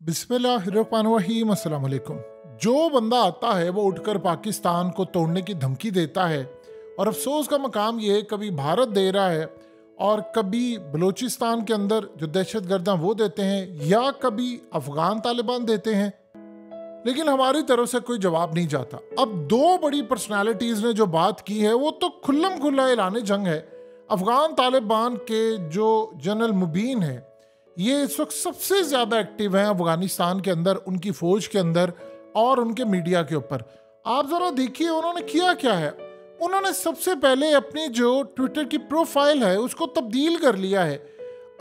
बिस्मिल्लाहिर्रहमानिर्रहीम अस्सलाम वालेकुम। जो बंदा आता है वो उठकर पाकिस्तान को तोड़ने की धमकी देता है और अफसोस का मकाम ये कभी भारत दे रहा है और कभी बलूचिस्तान के अंदर जो दहशतगर्द वो देते हैं या कभी अफगान तालिबान देते हैं, लेकिन हमारी तरफ से कोई जवाब नहीं जाता। अब दो बड़ी पर्सनालिटीज़ ने जो बात की है वो तो खुल्लम खुल्ला ऐलान जंग है। अफगान तालिबान के जो जनरल मुबीन है ये इस वक्त सबसे ज़्यादा एक्टिव हैं अफगानिस्तान के अंदर, उनकी फ़ौज के अंदर और उनके मीडिया के ऊपर। आप ज़रा देखिए उन्होंने किया क्या है। उन्होंने सबसे पहले अपनी जो ट्विटर की प्रोफाइल है उसको तब्दील कर लिया है।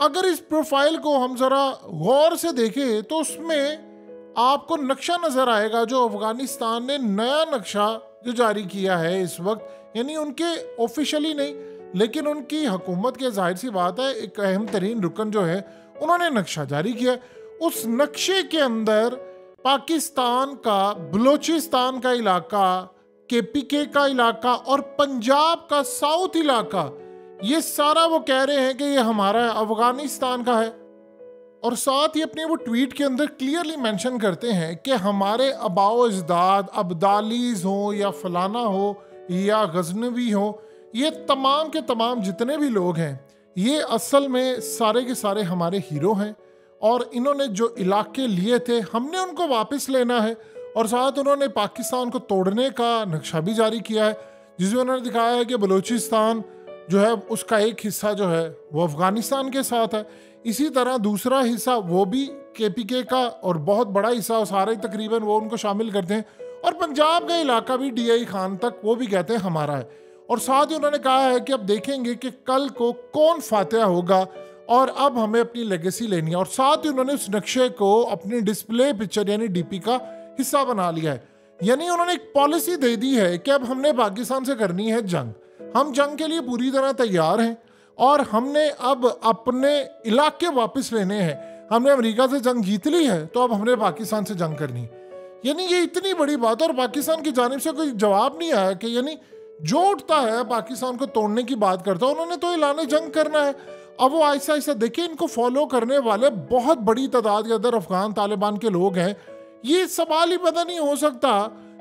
अगर इस प्रोफाइल को हम ज़रा गौर से देखें तो उसमें आपको नक्शा नज़र आएगा जो अफगानिस्तान ने नया नक्शा जो जारी किया है इस वक्त, यानी उनके ऑफिशियली नहीं लेकिन उनकी हुकूमत के जाहिर सी बात है एक अहम तरीन रुकन जो है उन्होंने नक्शा जारी किया। उस नक्शे के अंदर पाकिस्तान का बलूचिस्तान का इलाका, केपीके का इलाका और पंजाब का साउथ इलाका, ये सारा वो कह रहे हैं कि ये हमारा है, अफगानिस्तान का है। और साथ ही अपने वो ट्वीट के अंदर क्लियरली मेंशन करते हैं कि हमारे आबाओ अजदाद अब्दालीज हो या फलाना हो या गजनवी हो, ये तमाम के तमाम जितने भी लोग हैं ये असल में सारे के सारे हमारे हीरो हैं और इन्होंने जो इलाके लिए थे हमने उनको वापस लेना है। और साथ उन्होंने पाकिस्तान को तोड़ने का नक्शा भी जारी किया है जिसमें उन्होंने दिखाया है कि बलूचिस्तान जो है उसका एक हिस्सा जो है वो अफगानिस्तान के साथ है, इसी तरह दूसरा हिस्सा वो भी केपीके का और बहुत बड़ा हिस्सा सारे तकरीबन वो उनको शामिल करते हैं, और पंजाब का इलाका भी डीआई खान तक वो भी कहते हैं हमारा है। और साथ ही उन्होंने कहा है कि अब देखेंगे कि कल को कौन फातेह होगा और अब हमें अपनी लेगेसी लेनी है। और साथ ही उन्होंने उस नक्शे को अपनी डिस्प्ले पिक्चर यानी डीपी का हिस्सा बना लिया है। यानी उन्होंने एक पॉलिसी दे दी है कि अब हमने पाकिस्तान से करनी है जंग, हम जंग के लिए पूरी तरह तैयार हैं और हमने अब अपने इलाके वापस लेने हैं। हमने अमेरिका से जंग जीत ली है तो अब हमने पाकिस्तान से जंग करनी है। यानी ये इतनी बड़ी बात है और पाकिस्तान की जानिब से कोई जवाब नहीं आया कि यानी जो उठता है पाकिस्तान को तोड़ने की बात करता है उन्होंने तो ऐलान जंग करना है। अब वो ऐसा ऐसा देखिए, इनको फॉलो करने वाले बहुत बड़ी तादाद के अंदर अफगान तालिबान के लोग हैं। ये सवाल ही पता नहीं हो सकता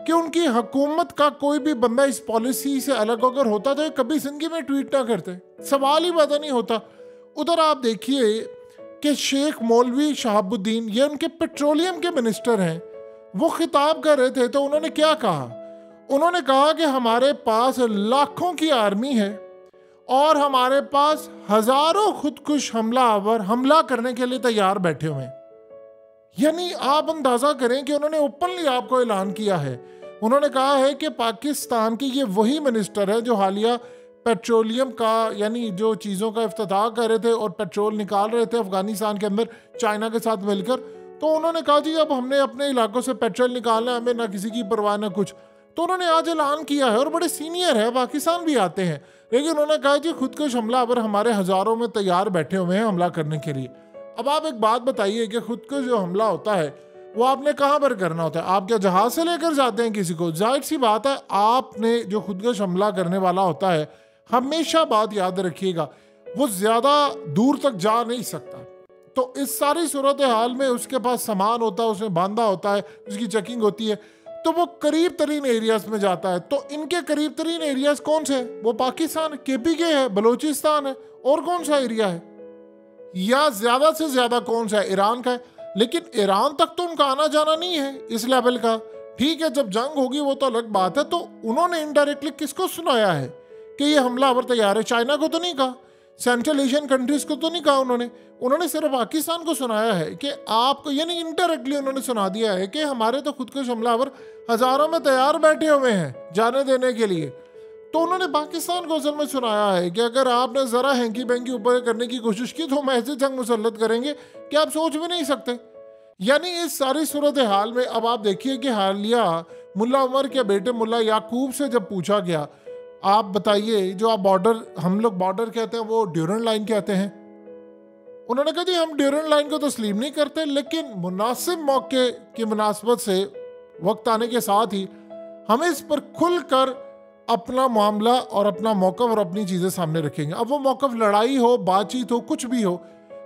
कि उनकी हुकूमत का कोई भी बंदा इस पॉलिसी से अलग अगर होता तो कभी जिंदगी में ट्वीट ना करते, सवाल ही पता नहीं होता। उधर आप देखिए कि शेख मौलवी शहाबुद्दीन, ये उनके पेट्रोलियम के मिनिस्टर हैं, वो खिताब कर रहे थे तो उन्होंने क्या कहा। उन्होंने कहा कि हमारे पास लाखों की आर्मी है और हमारे पास हजारों खुदकुश हमलावर हमला करने के लिए तैयार बैठे हुए हैं। यानी आप अंदाजा करें कि उन्होंने ओपनली आपको ऐलान किया है। उन्होंने कहा है कि पाकिस्तान के ये वही मिनिस्टर है जो हालिया पेट्रोलियम का यानी जो चीज़ों का इफ्तिताह कर रहे थे और पेट्रोल निकाल रहे थे अफगानिस्तान के अंदर चाइना के साथ मिलकर। तो उन्होंने कहा जी अब हमने अपने इलाकों से पेट्रोल निकालना है, हमें ना किसी की परवाह ना कुछ। तो उन्होंने आज ऐलान किया है और बड़े सीनियर है, पाकिस्तान भी आते हैं, लेकिन उन्होंने कहा जी खुदकुश हमलावर हमारे हज़ारों में तैयार बैठे हुए हैं हमला करने के लिए। अब आप एक बात बताइए कि खुदकुश जो हमला होता है वो आपने कहाँ पर करना होता है? आप क्या जहाज़ से लेकर जाते हैं किसी को? जाहिर सी बात है आपने जो खुदकुश हमला करने वाला होता है, हमेशा बात याद रखिएगा, वो ज़्यादा दूर तक जा नहीं सकता। तो इस सारी सूरत हाल में उसके पास सामान होता है, उसमें बांधा होता है, उसकी चेकिंग होती है, तो वो करीब तरीन एरियाज में जाता है। तो इनके करीब तरीन एरियाज कौन से हैं? वो पाकिस्तान, केपीके है, बलूचिस्तान है, और कौन सा एरिया है? या ज्यादा से ज्यादा कौन सा है? ईरान का है। लेकिन ईरान तक तो उनका आना जाना नहीं है इस लेवल का। ठीक है, जब जंग होगी वो तो अलग बात है। तो उन्होंने इनडायरेक्टली किसको सुनाया है कि ये हमलावर तैयार है? चाइना को तो नहीं कहा, सेंट्रल एशियन कंट्रीज को तो नहीं कहा, उन्होंने सिर्फ पाकिस्तान को सुनाया है कि आपको, यानी इनडायरेक्टली उन्होंने सुना दिया है कि हमारे तो खुदकुश हमलावर हजारों में तैयार बैठे हुए हैं जाने देने के लिए। तो उन्होंने पाकिस्तान को असल में सुनाया है कि अगर आपने जरा हैंकी बैंकी ऊपर करने की कोशिश की तो हम ऐसे जंग मुसल्लत करेंगे कि आप सोच भी नहीं सकते। यानी इस सारी सूरत हाल में अब आप देखिए कि हालिया मुल्ला उमर के बेटे मुल्ला याकूब से जब पूछा गया, आप बताइए जो आप बॉर्डर, हम लोग बॉर्डर कहते हैं वो ड्यूरेंट लाइन कहते हैं, उन्होंने कहा जी हम ड्यूरेंट लाइन को तस्लीम नहीं करते, लेकिन मुनासिब मौके की मुनासबत से वक्त आने के साथ ही हमें इस पर खुलकर अपना मामला और अपना मौक़िफ़ और अपनी चीज़ें सामने रखेंगे। अब वो मौक़िफ़ लड़ाई हो, बातचीत हो, कुछ भी हो,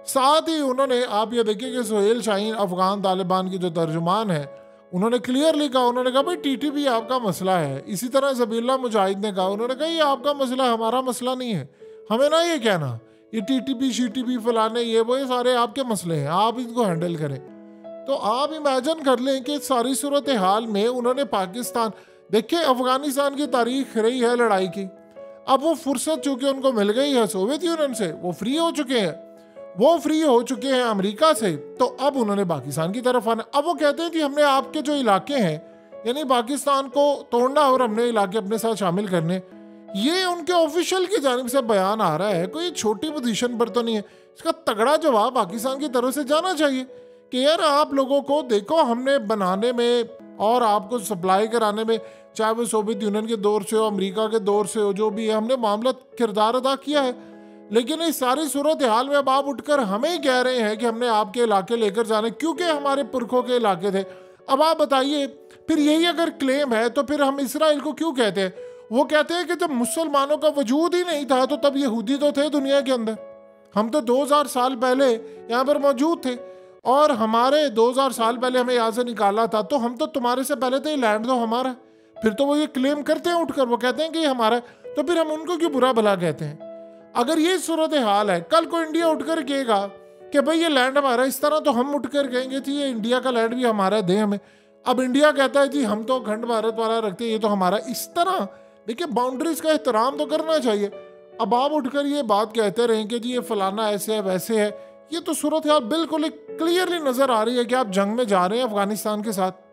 साथ ही उन्होंने, आप ये देखिए कि सुहेल शाहीन अफगान तालिबान की जो तर्जुमान है, उन्होंने क्लियरली कहा, उन्होंने कहा भाई टीटीपी आपका मसला है। इसी तरह ज़बीहुल्लाह मुजाहिद ने कहा, उन्होंने कहा ये आपका मसला, हमारा मसला नहीं है। हमें ना ये कहना ये टीटीपी शीटीपी फलाने ये वो, ये सारे आपके मसले हैं, आप इनको हैंडल करें। तो आप इमेजिन कर लें कि सारी सूरत हाल में उन्होंने पाकिस्तान, देखिए अफगानिस्तान की तारीख रही है लड़ाई की, अब वो फुर्सत चूंकि उनको मिल गई है सोवियत यूनियन से, वो फ्री हो चुके हैं, वो फ्री हो चुके हैं अमेरिका से, तो अब उन्होंने पाकिस्तान की तरफ आना। अब वो कहते हैं कि हमने आपके जो इलाके हैं यानी पाकिस्तान को तोड़ना और हमने इलाके अपने साथ शामिल करने, ये उनके ऑफिशियल की जानिब से बयान आ रहा है, कोई छोटी पोजीशन पर तो नहीं है। इसका तगड़ा जवाब पाकिस्तान की तरफ से जाना चाहिए कि यार आप लोगों को देखो, हमने बनाने में और आपको सप्लाई कराने में, चाहे वो सोवियत यूनियन के दौर से हो, अमेरिका के दौर से हो, जो भी है, हमने मामला किरदार अदा किया है। लेकिन इस सारी सूरत हाल में अब आप उठकर हमें ही कह रहे हैं कि हमने आपके इलाके लेकर जाने, क्योंकि हमारे पुरखों के इलाके थे। अब आप बताइए, फिर यही अगर क्लेम है तो फिर हम इसराइल को क्यों कहते हैं? वो कहते हैं कि जब मुसलमानों का वजूद ही नहीं था तो तब यहूदी तो थे दुनिया के अंदर, हम तो 2000 साल पहले यहाँ पर मौजूद थे, और हमारे 2000 साल पहले हमें यहाँ से निकाला था, तो हम तो तुम्हारे से पहले तो ये लैंड तो हमारा। फिर तो वो ये क्लेम करते हैं उठकर, वो कहते हैं कि ये हमारा, तो फिर हम उनको क्यों बुरा भला कहते हैं? अगर ये सूरत हाल है, कल को इंडिया उठकर कहेगा कि भाई ये लैंड हमारा, इस तरह तो हम उठकर कहेंगे जी ये इंडिया का लैंड भी हमारा, दे हमें। अब इंडिया कहता है जी हम तो अखंड भारत वाला रखते हैं, ये तो हमारा। इस तरह देखिए बाउंड्रीज का एहतराम तो करना चाहिए। अब आप उठकर ये बात कहते रहें कि जी ये फलाना ऐसे है वैसे है, ये तो सूरत हाल बिल्कुल क्लियरली नजर आ रही है कि आप जंग में जा रहे हैं अफगानिस्तान के साथ।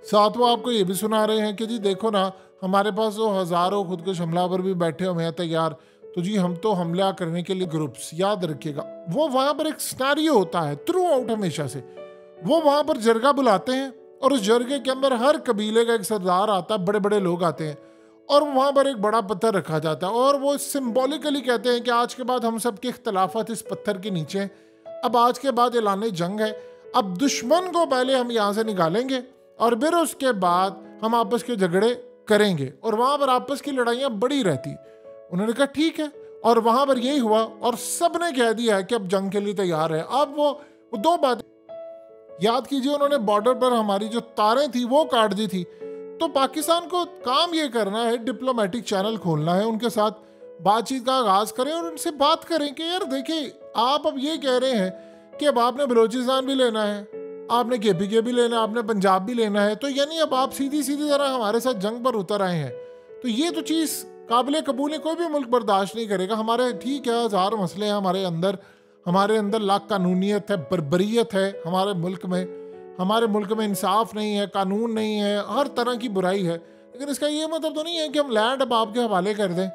साथ वो आपको ये भी सुना रहे हैं कि जी देखो ना, हमारे पास तो हजारों खुदकुश हमलावर भी बैठे हुए हैं तैयार, तो जी हम तो हमला करने के लिए ग्रुप्स, याद रखिएगा वो वहाँ पर एक सिनेरियो होता है थ्रू आउट हमेशा से। वो वहाँ पर जरगा बुलाते हैं और उस जरगे के अंदर हर कबीले का एक सरदार आता है, बड़े बड़े लोग आते हैं, और वहाँ पर एक बड़ा पत्थर रखा जाता है और वो सिंबॉलिकली कहते हैं कि आज के बाद हम सब के इख्तलाफात इस पत्थर के नीचे हैं। अब आज के बाद ऐलान जंग है, अब दुश्मन को पहले हम यहाँ से निकालेंगे और फिर उसके बाद हम आपस के झगड़े करेंगे। और वहाँ पर आपस की लड़ाइयाँ बड़ी रहती। उन्होंने कहा ठीक है, और वहाँ पर यही हुआ और सब ने कह दिया है कि अब जंग के लिए तैयार है। अब वो दो बातें याद कीजिए, उन्होंने बॉर्डर पर हमारी जो तारें थी वो काट दी थी। तो पाकिस्तान को काम ये करना है, डिप्लोमेटिक चैनल खोलना है, उनके साथ बातचीत का आगाज करें और उनसे बात करें कि यार देखिए आप अब ये कह रहे हैं कि अब आपने बलूचिस्तान भी लेना है, आपने KPK भी लेना है, आपने पंजाब भी लेना है, तो यानी अब आप सीधी सीधी तरह हमारे साथ जंग पर उतर आए हैं। तो ये तो चीज़ काबिल कबूल है, कोई भी मुल्क बर्दाश्त नहीं करेगा। हमारे ठीक है हजार मसले हैं हमारे अंदर लाख कानूनियत है, बर्बरियत है हमारे मुल्क में इंसाफ नहीं है, कानून नहीं है, हर तरह की बुराई है। लेकिन इसका ये मतलब तो नहीं है कि हम लैंड अब आपके हवाले कर दें।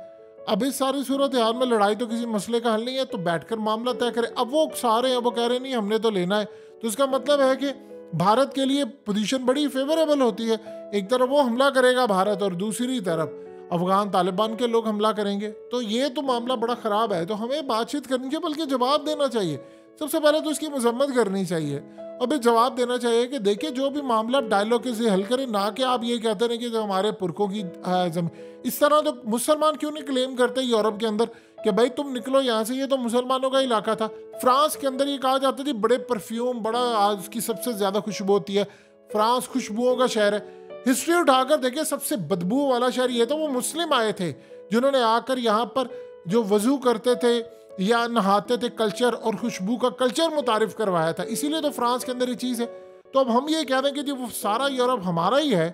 अब इस सारी सूरत हाल में लड़ाई तो किसी मसले का हल नहीं है, तो बैठकर मामला तय करें। अब वो सारे हैं, वो कह रहे नहीं हमने तो लेना है, तो इसका मतलब है कि भारत के लिए पोजीशन बड़ी फेवरेबल होती है। एक तरफ वो हमला करेगा भारत और दूसरी तरफ अफगान तालिबान के लोग हमला करेंगे, तो ये तो मामला बड़ा ख़राब है। तो हमें बातचीत करनी चाहिए, बल्कि जवाब देना चाहिए। सबसे पहले तो इसकी मजम्मत करनी चाहिए और फिर जवाब देना चाहिए कि देखिए जो भी मामला डायलॉग से हल करें, ना कि आप ये कहते रहे कि जो हमारे पुरखों की जमीन। इस तरह तो मुसलमान क्यों नहीं क्लेम करते यूरोप के अंदर कि भाई तुम निकलो यहाँ से, ये तो मुसलमानों का इलाका था। फ्रांस के अंदर ये कहा जाता थी बड़े परफ्यूम, बड़ा आज की सबसे ज़्यादा खुशबू होती है, फ्रांस खुशबुओं का शहर है। हिस्ट्री उठाकर देखिए सबसे बदबू वाला शहर ये था। वो मुस्लिम आए थे जिन्होंने आकर यहाँ पर जो वजू करते थे या नहाते थे, कल्चर और खुशबू का कल्चर मुतारिफ करवाया था, इसीलिए तो फ्रांस के अंदर ये चीज़ है। तो अब हम ये कह रहे हैं कि जी वो सारा यूरोप हमारा ही है,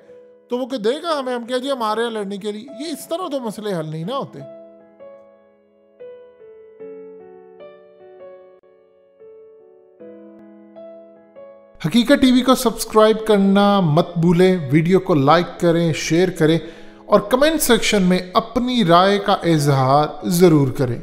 तो वो क्या देगा हमें? हम कह जी हमारे यहाँ लड़ने के लिए, ये इस तरह तो मसले हल नहीं ना होते। हकीकत टीवी को सब्सक्राइब करना मत भूलें, वीडियो को लाइक करें, शेयर करें और कमेंट सेक्शन में अपनी राय का इजहार ज़रूर करें।